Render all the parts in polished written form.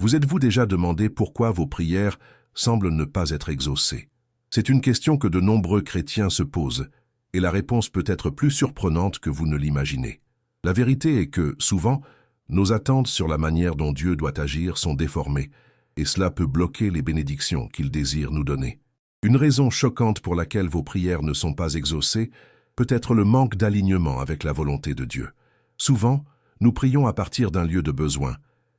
Vous êtes-vous déjà demandé pourquoi vos prières semblent ne pas être exaucées? C'est une question que de nombreux chrétiens se posent, et la réponse peut être plus surprenante que vous ne l'imaginez. La vérité est que, souvent, nos attentes sur la manière dont Dieu doit agir sont déformées, et cela peut bloquer les bénédictions qu'il désire nous donner. Une raison choquante pour laquelle vos prières ne sont pas exaucées peut être le manque d'alignement avec la volonté de Dieu. Souvent, nous prions à partir d'un lieu de besoin,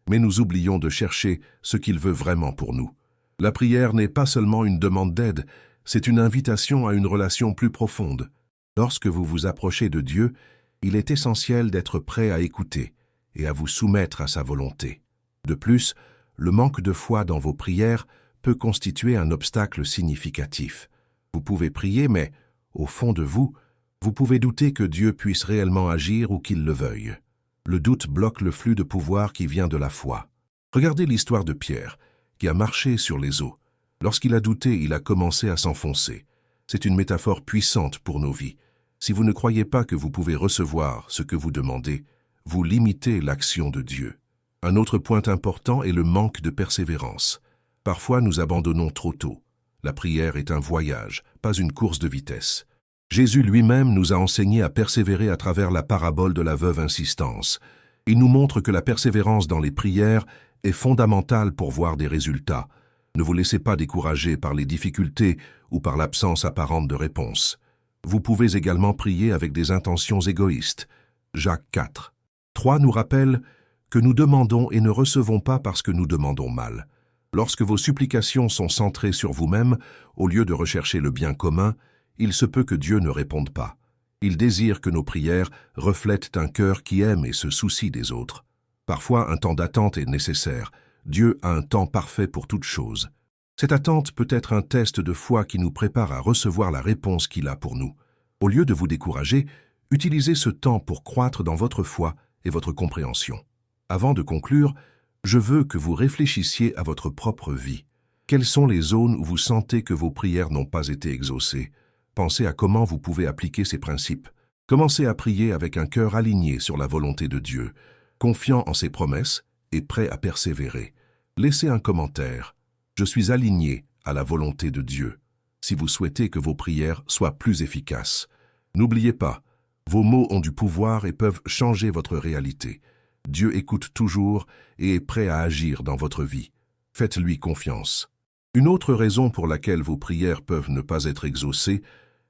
mais nous oublions de chercher ce qu'il veut vraiment pour nous. La prière n'est pas seulement une demande d'aide, c'est une invitation à une relation plus profonde. Lorsque vous vous approchez de Dieu, il est essentiel d'être prêt à écouter et à vous soumettre à sa volonté. De plus, le manque de foi dans vos prières peut constituer un obstacle significatif. Vous pouvez prier, mais, au fond de vous, vous pouvez douter que Dieu puisse réellement agir ou qu'il le veuille. Le doute bloque le flux de pouvoir qui vient de la foi. Regardez l'histoire de Pierre, qui a marché sur les eaux. Lorsqu'il a douté, il a commencé à s'enfoncer. C'est une métaphore puissante pour nos vies. Si vous ne croyez pas que vous pouvez recevoir ce que vous demandez, vous limitez l'action de Dieu. Un autre point important est le manque de persévérance. Parfois, nous abandonnons trop tôt. La prière est un voyage, pas une course de vitesse. Jésus lui-même nous a enseigné à persévérer à travers la parabole de la veuve insistance. Il nous montre que la persévérance dans les prières est fondamentale pour voir des résultats. Ne vous laissez pas décourager par les difficultés ou par l'absence apparente de réponse. Vous pouvez également prier avec des intentions égoïstes. Jacques 4. 3 nous rappelle que nous demandons et ne recevons pas parce que nous demandons mal. Lorsque vos supplications sont centrées sur vous-même, au lieu de rechercher le bien commun, il se peut que Dieu ne réponde pas. Il désire que nos prières reflètent un cœur qui aime et se soucie des autres. Parfois, un temps d'attente est nécessaire. Dieu a un temps parfait pour toute chose. Cette attente peut être un test de foi qui nous prépare à recevoir la réponse qu'il a pour nous. Au lieu de vous décourager, utilisez ce temps pour croître dans votre foi et votre compréhension. Avant de conclure, je veux que vous réfléchissiez à votre propre vie. Quelles sont les zones où vous sentez que vos prières n'ont pas été exaucées? Pensez à comment vous pouvez appliquer ces principes. Commencez à prier avec un cœur aligné sur la volonté de Dieu, confiant en ses promesses et prêt à persévérer. Laissez un commentaire. Je suis aligné à la volonté de Dieu. Si vous souhaitez que vos prières soient plus efficaces. N'oubliez pas, vos mots ont du pouvoir et peuvent changer votre réalité. Dieu écoute toujours et est prêt à agir dans votre vie. Faites-lui confiance. Une autre raison pour laquelle vos prières peuvent ne pas être exaucées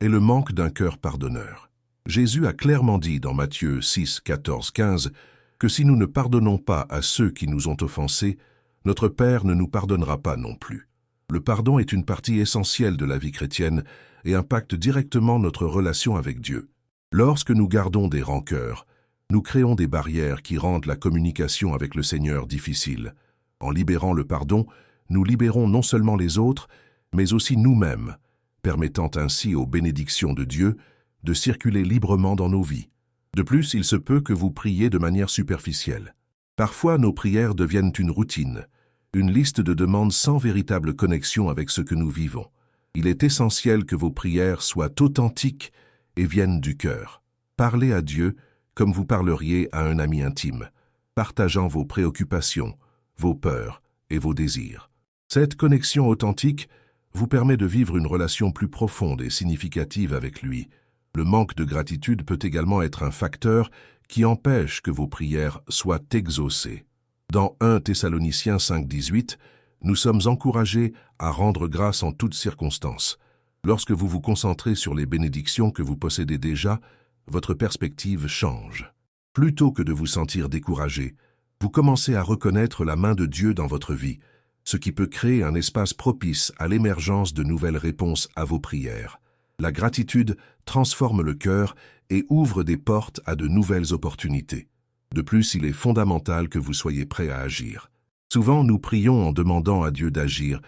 est le manque d'un cœur pardonneur. Jésus a clairement dit dans Matthieu 6, 14, 15 que si nous ne pardonnons pas à ceux qui nous ont offensés, notre Père ne nous pardonnera pas non plus. Le pardon est une partie essentielle de la vie chrétienne et impacte directement notre relation avec Dieu. Lorsque nous gardons des rancœurs, nous créons des barrières qui rendent la communication avec le Seigneur difficile. En libérant le pardon, nous libérons non seulement les autres, mais aussi nous-mêmes, permettant ainsi aux bénédictions de Dieu de circuler librement dans nos vies. De plus, il se peut que vous priez de manière superficielle. Parfois, nos prières deviennent une routine, une liste de demandes sans véritable connexion avec ce que nous vivons. Il est essentiel que vos prières soient authentiques et viennent du cœur. Parlez à Dieu comme vous parleriez à un ami intime, partageant vos préoccupations, vos peurs et vos désirs. Cette connexion authentique vous permet de vivre une relation plus profonde et significative avec lui. Le manque de gratitude peut également être un facteur qui empêche que vos prières soient exaucées. Dans 1 Thessaloniciens 5, 18, nous sommes encouragés à rendre grâce en toutes circonstances. Lorsque vous vous concentrez sur les bénédictions que vous possédez déjà, votre perspective change. Plutôt que de vous sentir découragé, vous commencez à reconnaître la main de Dieu dans votre vie, ce qui peut créer un espace propice à l'émergence de nouvelles réponses à vos prières. La gratitude transforme le cœur et ouvre des portes à de nouvelles opportunités. De plus, il est fondamental que vous soyez prêt à agir. Souvent, nous prions en demandant à Dieu d'agir,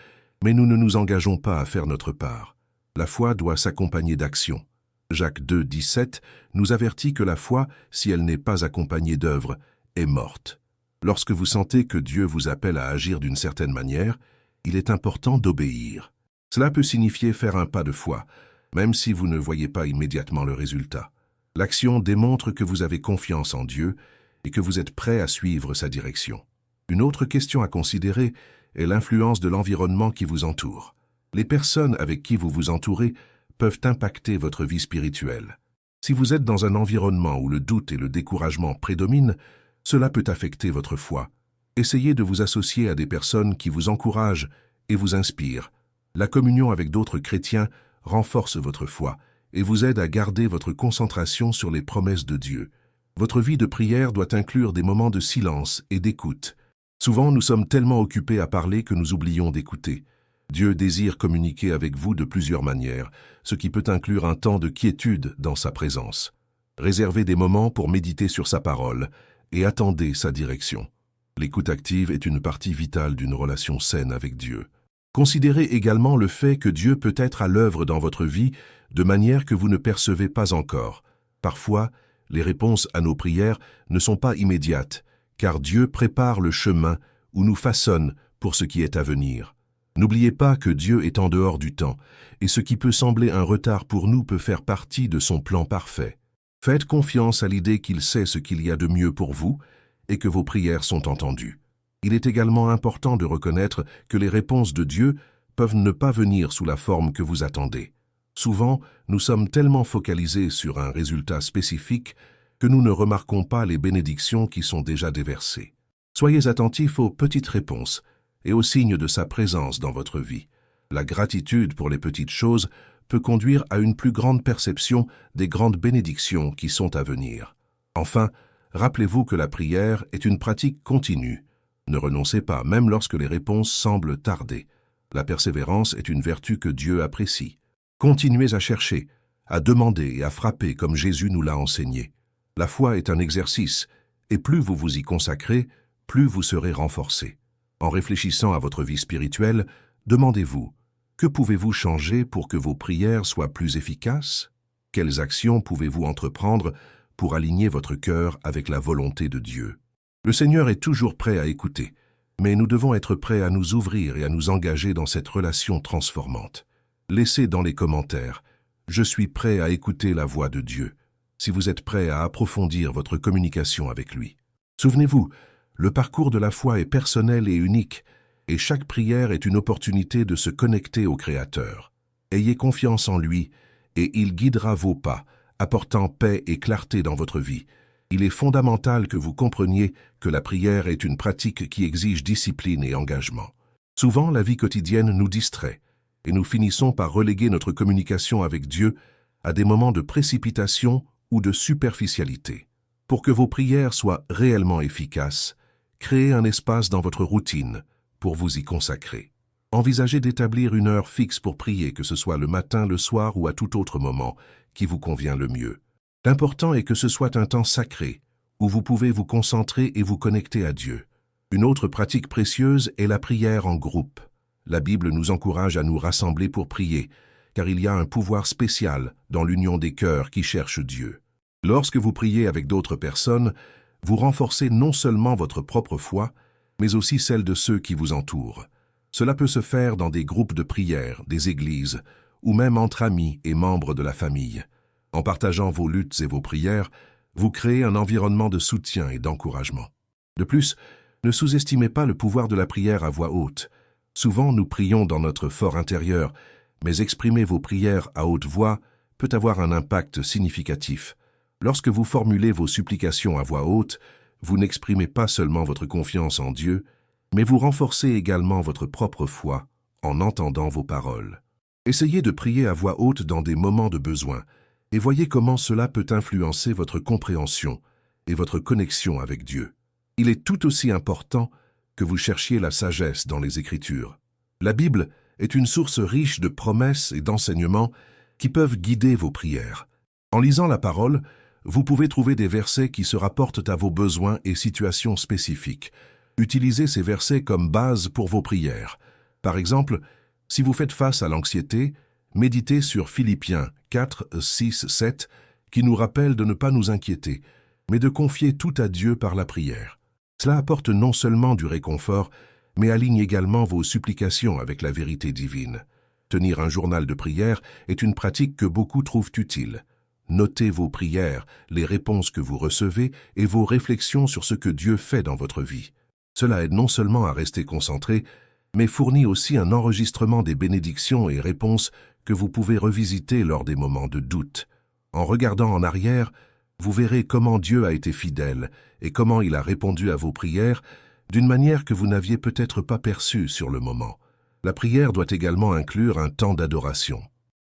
mais nous ne nous engageons pas à faire notre part. La foi doit s'accompagner d'action. Jacques 2, 17 nous avertit que la foi, si elle n'est pas accompagnée d'œuvres, est morte. Lorsque vous sentez que Dieu vous appelle à agir d'une certaine manière, il est important d'obéir. Cela peut signifier faire un pas de foi, même si vous ne voyez pas immédiatement le résultat. L'action démontre que vous avez confiance en Dieu et que vous êtes prêt à suivre sa direction. Une autre question à considérer est l'influence de l'environnement qui vous entoure. Les personnes avec qui vous vous entourez peuvent impacter votre vie spirituelle. Si vous êtes dans un environnement où le doute et le découragement prédominent, cela peut affecter votre foi. Essayez de vous associer à des personnes qui vous encouragent et vous inspirent. La communion avec d'autres chrétiens renforce votre foi et vous aide à garder votre concentration sur les promesses de Dieu. Votre vie de prière doit inclure des moments de silence et d'écoute. Souvent, nous sommes tellement occupés à parler que nous oublions d'écouter. Dieu désire communiquer avec vous de plusieurs manières, ce qui peut inclure un temps de quiétude dans sa présence. Réservez des moments pour méditer sur sa parole et attendez sa direction. L'écoute active est une partie vitale d'une relation saine avec Dieu. Considérez également le fait que Dieu peut être à l'œuvre dans votre vie de manière que vous ne percevez pas encore. Parfois, les réponses à nos prières ne sont pas immédiates, car Dieu prépare le chemin ou nous façonne pour ce qui est à venir. N'oubliez pas que Dieu est en dehors du temps, et ce qui peut sembler un retard pour nous peut faire partie de son plan parfait. Faites confiance à l'idée qu'il sait ce qu'il y a de mieux pour vous et que vos prières sont entendues. Il est également important de reconnaître que les réponses de Dieu peuvent ne pas venir sous la forme que vous attendez. Souvent, nous sommes tellement focalisés sur un résultat spécifique que nous ne remarquons pas les bénédictions qui sont déjà déversées. Soyez attentifs aux petites réponses et aux signes de sa présence dans votre vie. La gratitude pour les petites choses peut conduire à une plus grande perception des grandes bénédictions qui sont à venir. Enfin, rappelez-vous que la prière est une pratique continue. Ne renoncez pas, même lorsque les réponses semblent tarder. La persévérance est une vertu que Dieu apprécie. Continuez à chercher, à demander et à frapper comme Jésus nous l'a enseigné. La foi est un exercice, et plus vous vous y consacrez, plus vous serez renforcé. En réfléchissant à votre vie spirituelle, demandez-vous, que pouvez-vous changer pour que vos prières soient plus efficaces? Quelles actions pouvez-vous entreprendre pour aligner votre cœur avec la volonté de Dieu? Le Seigneur est toujours prêt à écouter, mais nous devons être prêts à nous ouvrir et à nous engager dans cette relation transformante. Laissez dans les commentaires « Je suis prêt à écouter la voix de Dieu » si vous êtes prêt à approfondir votre communication avec lui. Souvenez-vous, le parcours de la foi est personnel et unique, et chaque prière est une opportunité de se connecter au Créateur. Ayez confiance en lui, et il guidera vos pas, apportant paix et clarté dans votre vie. Il est fondamental que vous compreniez que la prière est une pratique qui exige discipline et engagement. Souvent, la vie quotidienne nous distrait, et nous finissons par reléguer notre communication avec Dieu à des moments de précipitation ou de superficialité. Pour que vos prières soient réellement efficaces, créez un espace dans votre routine pour vous y consacrer. Envisagez d'établir une heure fixe pour prier, que ce soit le matin, le soir ou à tout autre moment qui vous convient le mieux. L'important est que ce soit un temps sacré, où vous pouvez vous concentrer et vous connecter à Dieu. Une autre pratique précieuse est la prière en groupe. La Bible nous encourage à nous rassembler pour prier, car il y a un pouvoir spécial dans l'union des cœurs qui cherchent Dieu. Lorsque vous priez avec d'autres personnes, vous renforcez non seulement votre propre foi, mais aussi celle de ceux qui vous entourent. Cela peut se faire dans des groupes de prière, des églises, ou même entre amis et membres de la famille. En partageant vos luttes et vos prières, vous créez un environnement de soutien et d'encouragement. De plus, ne sous-estimez pas le pouvoir de la prière à voix haute. Souvent, nous prions dans notre fort intérieur, mais exprimer vos prières à haute voix peut avoir un impact significatif. Lorsque vous formulez vos supplications à voix haute, vous n'exprimez pas seulement votre confiance en Dieu, mais vous renforcez également votre propre foi en entendant vos paroles. Essayez de prier à voix haute dans des moments de besoin et voyez comment cela peut influencer votre compréhension et votre connexion avec Dieu. Il est tout aussi important que vous cherchiez la sagesse dans les Écritures. La Bible est une source riche de promesses et d'enseignements qui peuvent guider vos prières. En lisant la parole, vous pouvez trouver des versets qui se rapportent à vos besoins et situations spécifiques. Utilisez ces versets comme base pour vos prières. Par exemple, si vous faites face à l'anxiété, méditez sur Philippiens 4, 6, 7, qui nous rappelle de ne pas nous inquiéter, mais de confier tout à Dieu par la prière. Cela apporte non seulement du réconfort, mais aligne également vos supplications avec la vérité divine. Tenir un journal de prière est une pratique que beaucoup trouvent utile. Notez vos prières, les réponses que vous recevez et vos réflexions sur ce que Dieu fait dans votre vie. Cela aide non seulement à rester concentré, mais fournit aussi un enregistrement des bénédictions et réponses que vous pouvez revisiter lors des moments de doute. En regardant en arrière, vous verrez comment Dieu a été fidèle et comment il a répondu à vos prières d'une manière que vous n'aviez peut-être pas perçue sur le moment. La prière doit également inclure un temps d'adoration.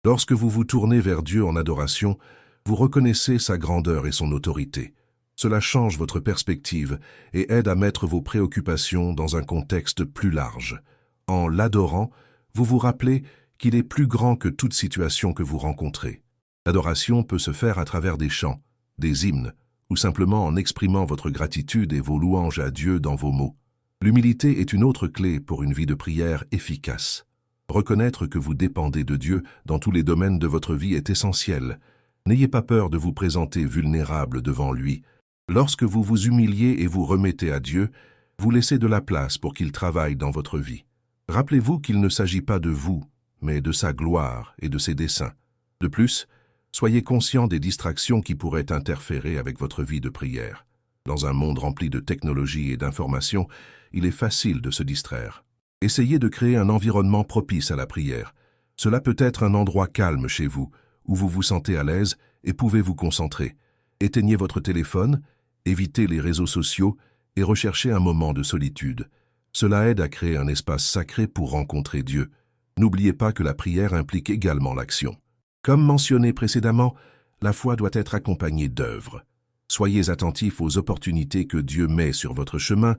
Lorsque vous vous tournez vers Dieu en adoration, vous reconnaissez sa grandeur et son autorité. Cela change votre perspective et aide à mettre vos préoccupations dans un contexte plus large. En l'adorant, vous vous rappelez qu'il est plus grand que toute situation que vous rencontrez. L'adoration peut se faire à travers des chants, des hymnes, ou simplement en exprimant votre gratitude et vos louanges à Dieu dans vos mots. L'humilité est une autre clé pour une vie de prière efficace. Reconnaître que vous dépendez de Dieu dans tous les domaines de votre vie est essentiel. N'ayez pas peur de vous présenter vulnérable devant lui. Lorsque vous vous humiliez et vous remettez à Dieu, vous laissez de la place pour qu'il travaille dans votre vie. Rappelez-vous qu'il ne s'agit pas de vous, mais de sa gloire et de ses desseins. De plus, soyez conscient des distractions qui pourraient interférer avec votre vie de prière. Dans un monde rempli de technologie et d'informations, il est facile de se distraire. Essayez de créer un environnement propice à la prière. Cela peut être un endroit calme chez vous, où vous vous sentez à l'aise et pouvez vous concentrer. Éteignez votre téléphone, évitez les réseaux sociaux et recherchez un moment de solitude. Cela aide à créer un espace sacré pour rencontrer Dieu. N'oubliez pas que la prière implique également l'action. Comme mentionné précédemment, la foi doit être accompagnée d'œuvres. Soyez attentifs aux opportunités que Dieu met sur votre chemin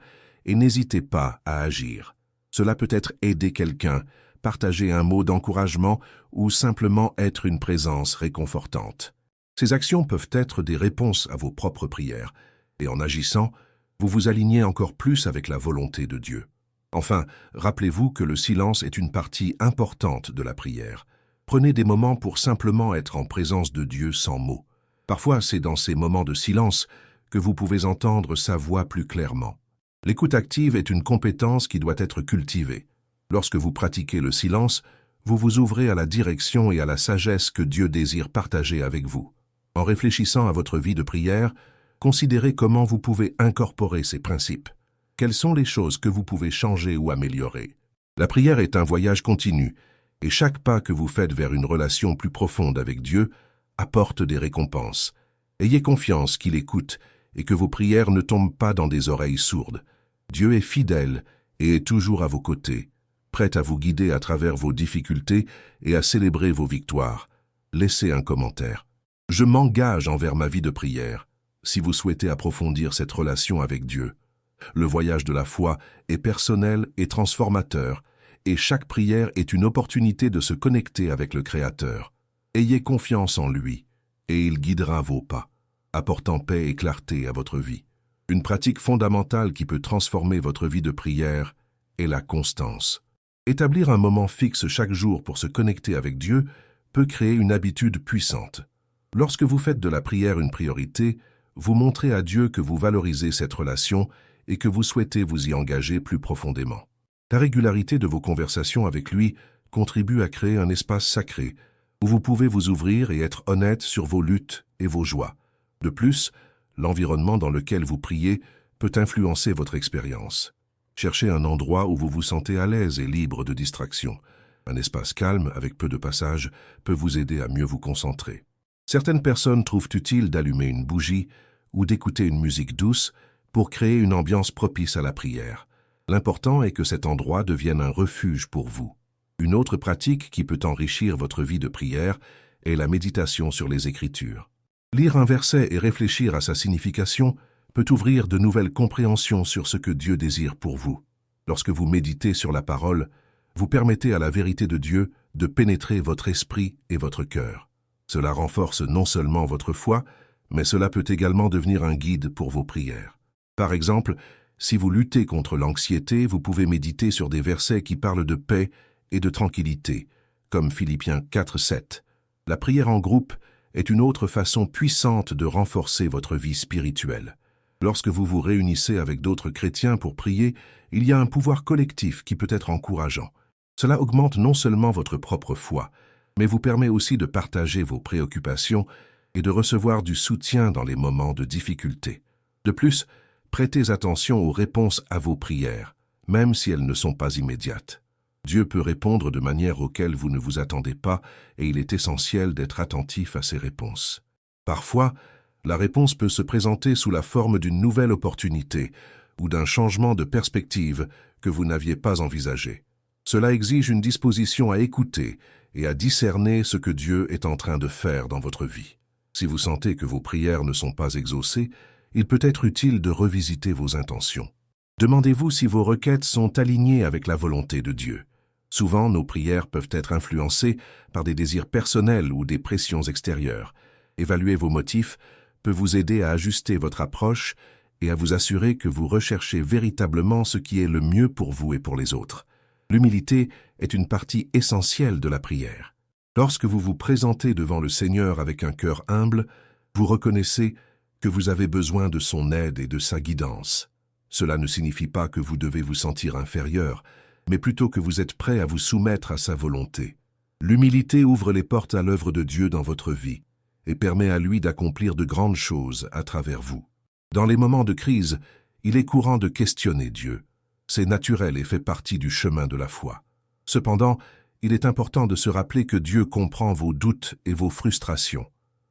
et n'hésitez pas à agir. Cela peut être aider quelqu'un, partager un mot d'encouragement ou simplement être une présence réconfortante. Ces actions peuvent être des réponses à vos propres prières et en agissant, vous vous alignez encore plus avec la volonté de Dieu. Enfin, rappelez-vous que le silence est une partie importante de la prière. Prenez des moments pour simplement être en présence de Dieu sans mots. Parfois, c'est dans ces moments de silence que vous pouvez entendre sa voix plus clairement. L'écoute active est une compétence qui doit être cultivée. Lorsque vous pratiquez le silence, vous vous ouvrez à la direction et à la sagesse que Dieu désire partager avec vous. En réfléchissant à votre vie de prière, considérez comment vous pouvez incorporer ces principes. Quelles sont les choses que vous pouvez changer ou améliorer? La prière est un voyage continu, et chaque pas que vous faites vers une relation plus profonde avec Dieu apporte des récompenses. Ayez confiance qu'il écoute et que vos prières ne tombent pas dans des oreilles sourdes. Dieu est fidèle et est toujours à vos côtés, prêt à vous guider à travers vos difficultés et à célébrer vos victoires. Laissez un commentaire. Je m'engage envers ma vie de prière, si vous souhaitez approfondir cette relation avec Dieu. Le voyage de la foi est personnel et transformateur, et chaque prière est une opportunité de se connecter avec le Créateur. Ayez confiance en lui, et il guidera vos pas, apportant paix et clarté à votre vie. Une pratique fondamentale qui peut transformer votre vie de prière est la constance. Établir un moment fixe chaque jour pour se connecter avec Dieu peut créer une habitude puissante. Lorsque vous faites de la prière une priorité, vous montrez à Dieu que vous valorisez cette relation et que vous souhaitez vous y engager plus profondément. La régularité de vos conversations avec lui contribue à créer un espace sacré où vous pouvez vous ouvrir et être honnête sur vos luttes et vos joies. De plus, l'environnement dans lequel vous priez peut influencer votre expérience. Cherchez un endroit où vous vous sentez à l'aise et libre de distractions. Un espace calme, avec peu de passages, peut vous aider à mieux vous concentrer. Certaines personnes trouvent utile d'allumer une bougie ou d'écouter une musique douce pour créer une ambiance propice à la prière. L'important est que cet endroit devienne un refuge pour vous. Une autre pratique qui peut enrichir votre vie de prière est la méditation sur les Écritures. Lire un verset et réfléchir à sa signification peut ouvrir de nouvelles compréhensions sur ce que Dieu désire pour vous. Lorsque vous méditez sur la parole, vous permettez à la vérité de Dieu de pénétrer votre esprit et votre cœur. Cela renforce non seulement votre foi, mais cela peut également devenir un guide pour vos prières. Par exemple, si vous luttez contre l'anxiété, vous pouvez méditer sur des versets qui parlent de paix et de tranquillité, comme Philippiens 4:7. La prière en groupe est une autre façon puissante de renforcer votre vie spirituelle. Lorsque vous vous réunissez avec d'autres chrétiens pour prier, il y a un pouvoir collectif qui peut être encourageant. Cela augmente non seulement votre propre foi, mais vous permet aussi de partager vos préoccupations et de recevoir du soutien dans les moments de difficulté. De plus, prêtez attention aux réponses à vos prières, même si elles ne sont pas immédiates. Dieu peut répondre de manière auxquelles vous ne vous attendez pas et il est essentiel d'être attentif à ces réponses. Parfois, la réponse peut se présenter sous la forme d'une nouvelle opportunité ou d'un changement de perspective que vous n'aviez pas envisagé. Cela exige une disposition à écouter et à discerner ce que Dieu est en train de faire dans votre vie. Si vous sentez que vos prières ne sont pas exaucées, il peut être utile de revisiter vos intentions. Demandez-vous si vos requêtes sont alignées avec la volonté de Dieu. Souvent, nos prières peuvent être influencées par des désirs personnels ou des pressions extérieures. Évaluer vos motifs peut vous aider à ajuster votre approche et à vous assurer que vous recherchez véritablement ce qui est le mieux pour vous et pour les autres. L'humilité est une partie essentielle de la prière. Lorsque vous vous présentez devant le Seigneur avec un cœur humble, vous reconnaissez que vous avez besoin de son aide et de sa guidance. Cela ne signifie pas que vous devez vous sentir inférieur, mais plutôt que vous êtes prêt à vous soumettre à sa volonté. L'humilité ouvre les portes à l'œuvre de Dieu dans votre vie et permet à lui d'accomplir de grandes choses à travers vous. Dans les moments de crise, il est courant de questionner Dieu. C'est naturel et fait partie du chemin de la foi. Cependant, il est important de se rappeler que Dieu comprend vos doutes et vos frustrations.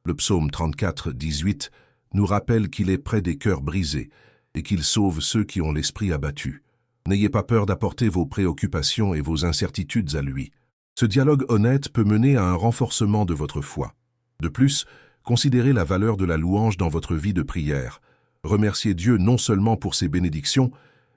Le psaume 34, 18 nous rappelle qu'il est près des cœurs brisés et qu'il sauve ceux qui ont l'esprit abattu. N'ayez pas peur d'apporter vos préoccupations et vos incertitudes à lui. Ce dialogue honnête peut mener à un renforcement de votre foi. De plus, considérez la valeur de la louange dans votre vie de prière. Remerciez Dieu non seulement pour ses bénédictions,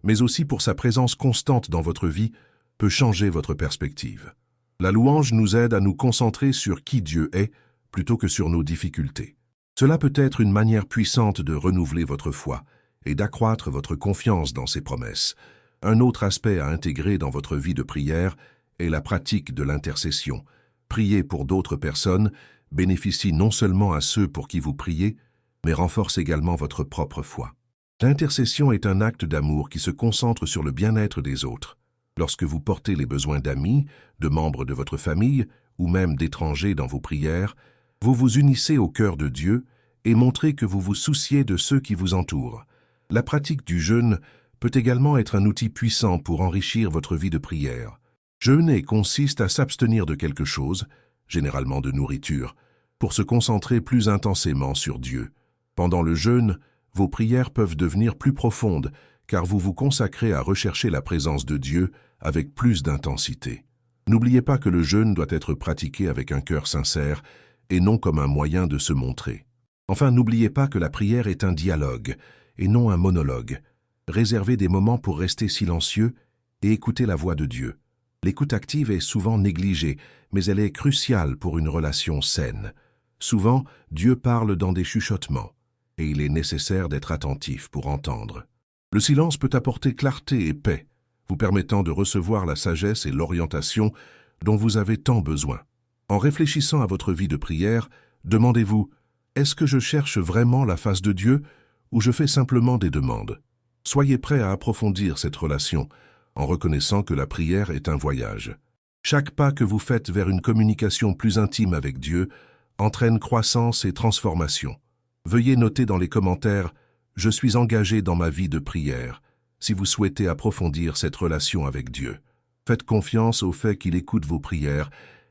mais aussi pour sa présence constante dans votre vie, peut changer votre perspective. La louange nous aide à nous concentrer sur qui Dieu est, plutôt que sur nos difficultés. Cela peut être une manière puissante de renouveler votre foi et d'accroître votre confiance dans ses promesses. Un autre aspect à intégrer dans votre vie de prière est la pratique de l'intercession. Prier pour d'autres personnes bénéficie non seulement à ceux pour qui vous priez, mais renforce également votre propre foi. L'intercession est un acte d'amour qui se concentre sur le bien-être des autres. Lorsque vous portez les besoins d'amis, de membres de votre famille ou même d'étrangers dans vos prières, vous vous unissez au cœur de Dieu et montrez que vous vous souciez de ceux qui vous entourent. La pratique du jeûne peut également être un outil puissant pour enrichir votre vie de prière. Jeûner consiste à s'abstenir de quelque chose, généralement de nourriture, pour se concentrer plus intensément sur Dieu. Pendant le jeûne, vos prières peuvent devenir plus profondes, car vous vous consacrez à rechercher la présence de Dieu avec plus d'intensité. N'oubliez pas que le jeûne doit être pratiqué avec un cœur sincère et non comme un moyen de se montrer. Enfin, n'oubliez pas que la prière est un dialogue et non un monologue. Réservez des moments pour rester silencieux et écouter la voix de Dieu. L'écoute active est souvent négligée, mais elle est cruciale pour une relation saine. Souvent, Dieu parle dans des chuchotements, et il est nécessaire d'être attentif pour entendre. Le silence peut apporter clarté et paix, vous permettant de recevoir la sagesse et l'orientation dont vous avez tant besoin. En réfléchissant à votre vie de prière, demandez-vous, est-ce que je cherche vraiment la face de Dieu ou je fais simplement des demandes? Soyez prêt à approfondir cette relation en reconnaissant que la prière est un voyage. Chaque pas que vous faites vers une communication plus intime avec Dieu entraîne croissance et transformation. Veuillez noter dans les commentaires « Je suis engagé dans ma vie de prière » si vous souhaitez approfondir cette relation avec Dieu. Faites confiance au fait qu'il écoute vos prières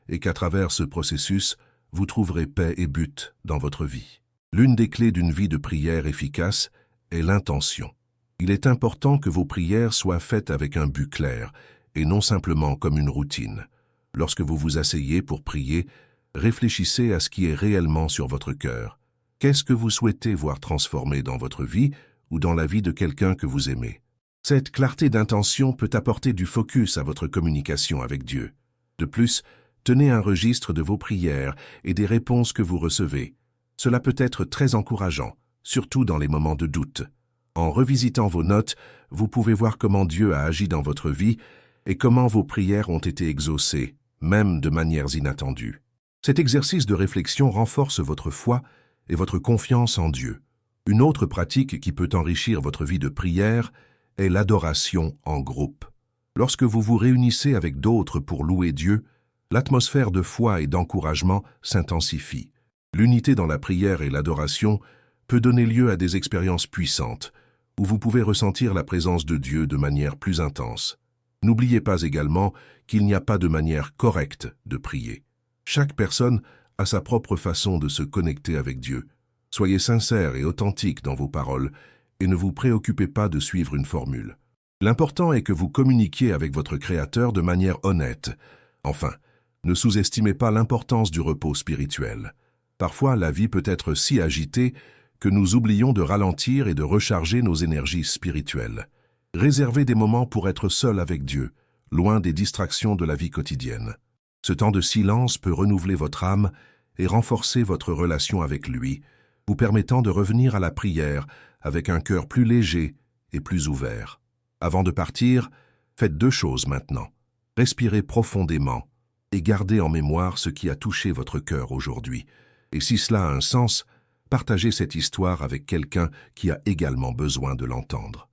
et qu'à travers ce processus, vous trouverez paix et but dans votre vie. L'une des clés d'une vie de prière efficace est l'intention. Il est important que vos prières soient faites avec un but clair et non simplement comme une routine. Lorsque vous vous asseyez pour prier, réfléchissez à ce qui est réellement sur votre cœur. Qu'est-ce que vous souhaitez voir transformer dans votre vie ou dans la vie de quelqu'un que vous aimez? Cette clarté d'intention peut apporter du focus à votre communication avec Dieu. De plus, tenez un registre de vos prières et des réponses que vous recevez. Cela peut être très encourageant, surtout dans les moments de doute. En revisitant vos notes, vous pouvez voir comment Dieu a agi dans votre vie et comment vos prières ont été exaucées, même de manières inattendues. Cet exercice de réflexion renforce votre foi et votre confiance en Dieu. Une autre pratique qui peut enrichir votre vie de prière est l'adoration en groupe. Lorsque vous vous réunissez avec d'autres pour louer Dieu, l'atmosphère de foi et d'encouragement s'intensifie. L'unité dans la prière et l'adoration peut donner lieu à des expériences puissantes, où vous pouvez ressentir la présence de Dieu de manière plus intense. N'oubliez pas également qu'il n'y a pas de manière correcte de prier. Chaque personne a sa propre façon de se connecter avec Dieu. Soyez sincères et authentiques dans vos paroles et ne vous préoccupez pas de suivre une formule. L'important est que vous communiquiez avec votre Créateur de manière honnête. Enfin, ne sous-estimez pas l'importance du repos spirituel. Parfois, la vie peut être si agitée que nous oublions de ralentir et de recharger nos énergies spirituelles. Réservez des moments pour être seul avec Dieu, loin des distractions de la vie quotidienne. Ce temps de silence peut renouveler votre âme et renforcer votre relation avec lui, vous permettant de revenir à la prière avec un cœur plus léger et plus ouvert. Avant de partir, faites 2 choses maintenant. Respirez profondément et gardez en mémoire ce qui a touché votre cœur aujourd'hui. Et si cela a un sens, partagez cette histoire avec quelqu'un qui a également besoin de l'entendre.